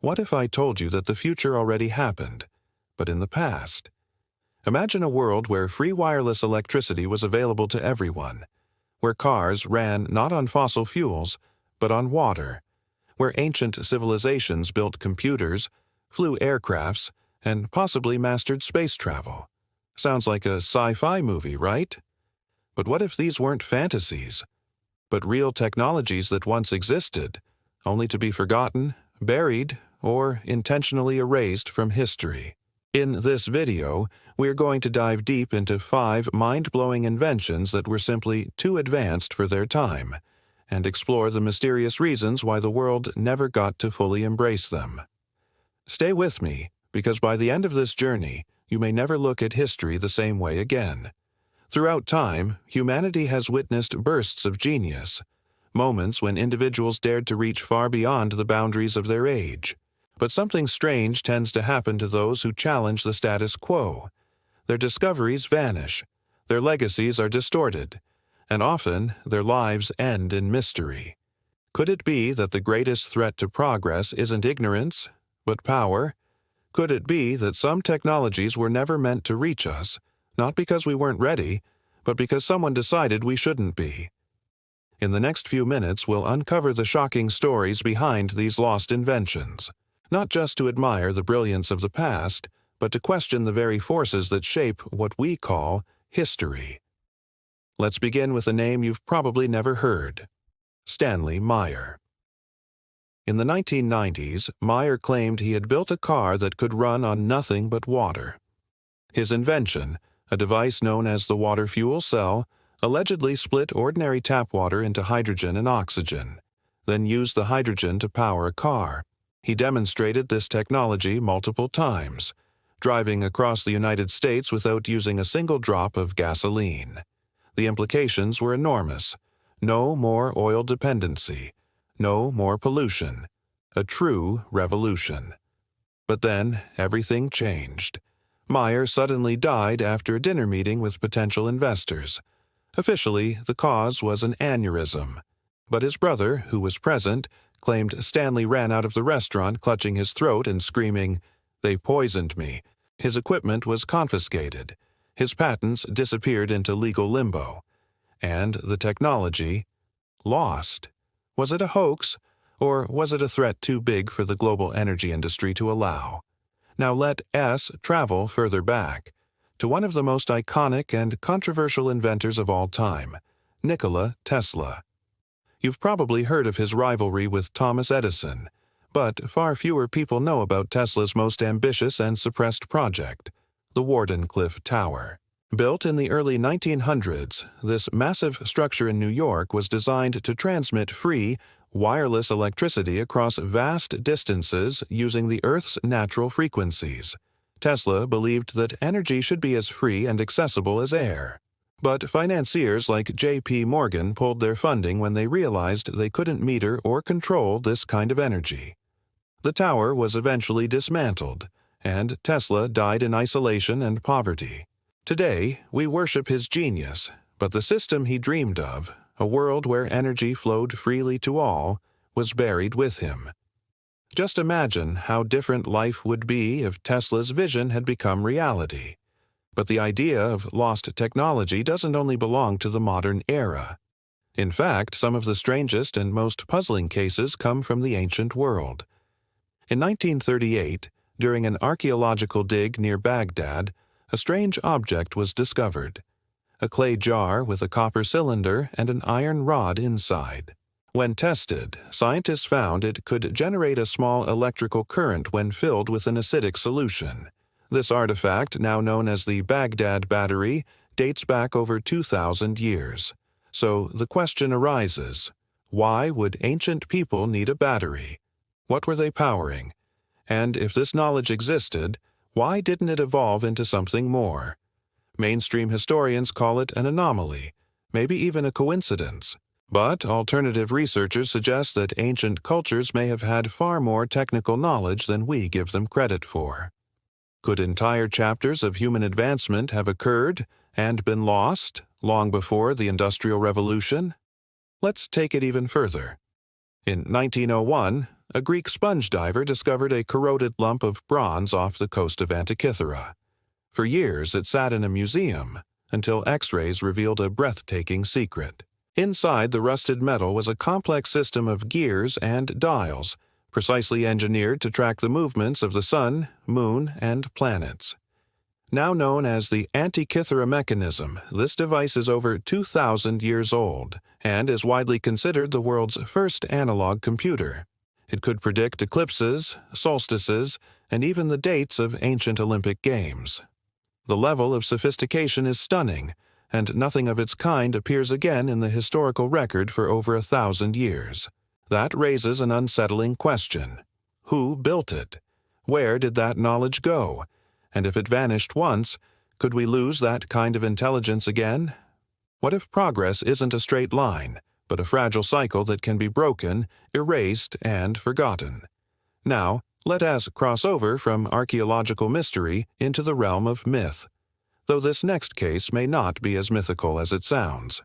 What if I told you that the future already happened, but in the past? Imagine a world where free wireless electricity was available to everyone, where cars ran not on fossil fuels, but on water, where ancient civilizations built computers, flew aircrafts, and possibly mastered space travel. Sounds like a sci-fi movie, right? But what if these weren't fantasies, but real technologies that once existed, only to be forgotten, buried, or intentionally erased from history? In this video, we're going to dive deep into 5 mind-blowing inventions that were simply too advanced for their time, and explore the mysterious reasons why the world never got to fully embrace them. Stay with me, because by the end of this journey, you may never look at history the same way again. Throughout time, humanity has witnessed bursts of genius, moments when individuals dared to reach far beyond the boundaries of their age. But something strange tends to happen to those who challenge the status quo. Their discoveries vanish, their legacies are distorted, and often their lives end in mystery. Could it be that the greatest threat to progress isn't ignorance, but power? Could it be that some technologies were never meant to reach us, not because we weren't ready, but because someone decided we shouldn't be? In the next few minutes, we'll uncover the shocking stories behind these lost inventions, not just to admire the brilliance of the past, but to question the very forces that shape what we call history. Let's begin with a name you've probably never heard: Stanley Meyer. In the 1990s, Meyer claimed he had built a car that could run on nothing but water. His invention, a device known as the water fuel cell, allegedly split ordinary tap water into hydrogen and oxygen, then used the hydrogen to power a car. He demonstrated this technology multiple times, driving across the United States without using a single drop of gasoline. The implications were enormous. No more oil dependency. No more pollution. A true revolution. But then everything changed. Meyer suddenly died after a dinner meeting with potential investors. Officially, the cause was an aneurysm. But his brother, who was present, claimed Stanley ran out of the restaurant clutching his throat and screaming, "They poisoned me." His equipment was confiscated. His patents disappeared into legal limbo. And the technology lost. Was it a hoax, or was it a threat too big for the global energy industry to allow? Now let us travel further back, to one of the most iconic and controversial inventors of all time, Nikola Tesla. You've probably heard of his rivalry with Thomas Edison, but far fewer people know about Tesla's most ambitious and suppressed project, the Wardenclyffe Tower. Built in the early 1900s, this massive structure in New York was designed to transmit free, wireless electricity across vast distances using the Earth's natural frequencies. Tesla believed that energy should be as free and accessible as air. But financiers like J.P. Morgan pulled their funding when they realized they couldn't meter or control this kind of energy. The tower was eventually dismantled, and Tesla died in isolation and poverty. Today, we worship his genius, but the system he dreamed of, a world where energy flowed freely to all, was buried with him. Just imagine how different life would be if Tesla's vision had become reality. But the idea of lost technology doesn't only belong to the modern era. In fact, some of the strangest and most puzzling cases come from the ancient world. In 1938, during an archaeological dig near Baghdad, a strange object was discovered: a clay jar with a copper cylinder and an iron rod inside. When tested, scientists found it could generate a small electrical current when filled with an acidic solution. This artifact, now known as the Baghdad Battery, dates back over 2,000 years. So the question arises, why would ancient people need a battery? What were they powering? And if this knowledge existed, why didn't it evolve into something more? Mainstream historians call it an anomaly, maybe even a coincidence. But alternative researchers suggest that ancient cultures may have had far more technical knowledge than we give them credit for. Could entire chapters of human advancement have occurred and been lost long before the Industrial Revolution? Let's take it even further. In 1901, a Greek sponge diver discovered a corroded lump of bronze off the coast of Antikythera. For years it sat in a museum, until X-rays revealed a breathtaking secret. Inside the rusted metal was a complex system of gears and dials, precisely engineered to track the movements of the sun, moon, and planets. Now known as the Antikythera Mechanism, this device is over 2,000 years old and is widely considered the world's first analog computer. It could predict eclipses, solstices, and even the dates of ancient Olympic Games. The level of sophistication is stunning, and nothing of its kind appears again in the historical record for over 1,000 years. That raises an unsettling question. Who built it? Where did that knowledge go? And if it vanished once, could we lose that kind of intelligence again? What if progress isn't a straight line, but a fragile cycle that can be broken, erased, and forgotten? Now, let us cross over from archaeological mystery into the realm of myth, though this next case may not be as mythical as it sounds.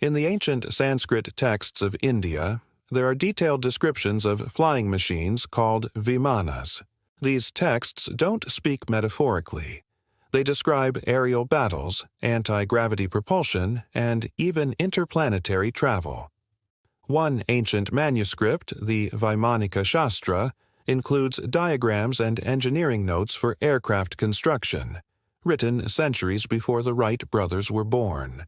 In the ancient Sanskrit texts of India, there are detailed descriptions of flying machines called Vimanas. These texts don't speak metaphorically. They describe aerial battles, anti-gravity propulsion, and even interplanetary travel. One ancient manuscript, the Vaimanika Shastra, includes diagrams and engineering notes for aircraft construction, written centuries before the Wright brothers were born.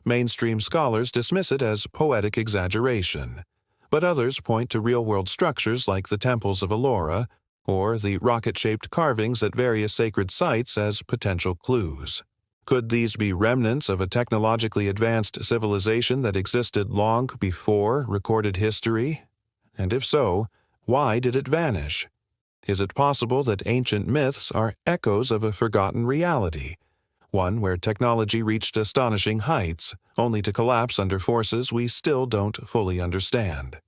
Mainstream scholars dismiss it as poetic exaggeration, but others point to real-world structures like the temples of Ellora or the rocket-shaped carvings at various sacred sites as potential clues. Could these be remnants of a technologically advanced civilization that existed long before recorded history? And if so, why did it vanish? Is it possible that ancient myths are echoes of a forgotten reality, one where technology reached astonishing heights, only to collapse under forces we still don't fully understand?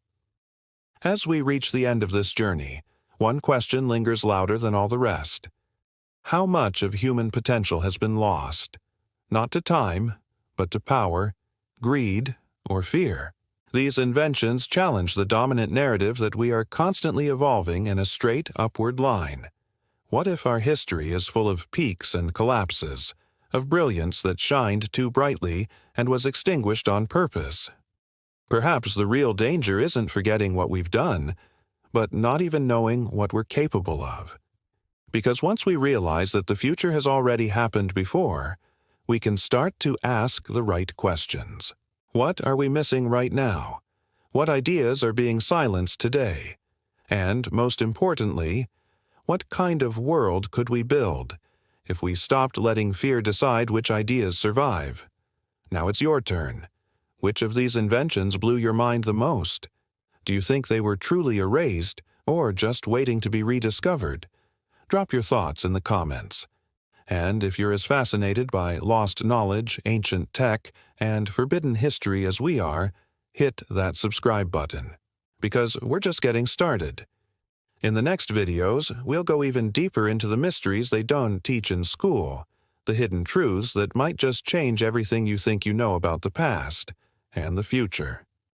As we reach the end of this journey, one question lingers louder than all the rest. How much of human potential has been lost? Not to time, but to power, greed, or fear. These inventions challenge the dominant narrative that we are constantly evolving in a straight upward line. What if our history is full of peaks and collapses, of brilliance that shined too brightly and was extinguished on purpose? Perhaps the real danger isn't forgetting what we've done, but not even knowing what we're capable of. Because once we realize that the future has already happened before, we can start to ask the right questions. What are we missing right now? What ideas are being silenced today? And, most importantly, what kind of world could we build if we stopped letting fear decide which ideas survive? Now it's your turn. Which of these inventions blew your mind the most? Do you think they were truly erased or just waiting to be rediscovered? Drop your thoughts in the comments. And if you're as fascinated by lost knowledge, ancient tech, and forbidden history as we are, hit that subscribe button, because we're just getting started. In the next videos, we'll go even deeper into the mysteries they don't teach in school, the hidden truths that might just change everything you think you know about the past and the future.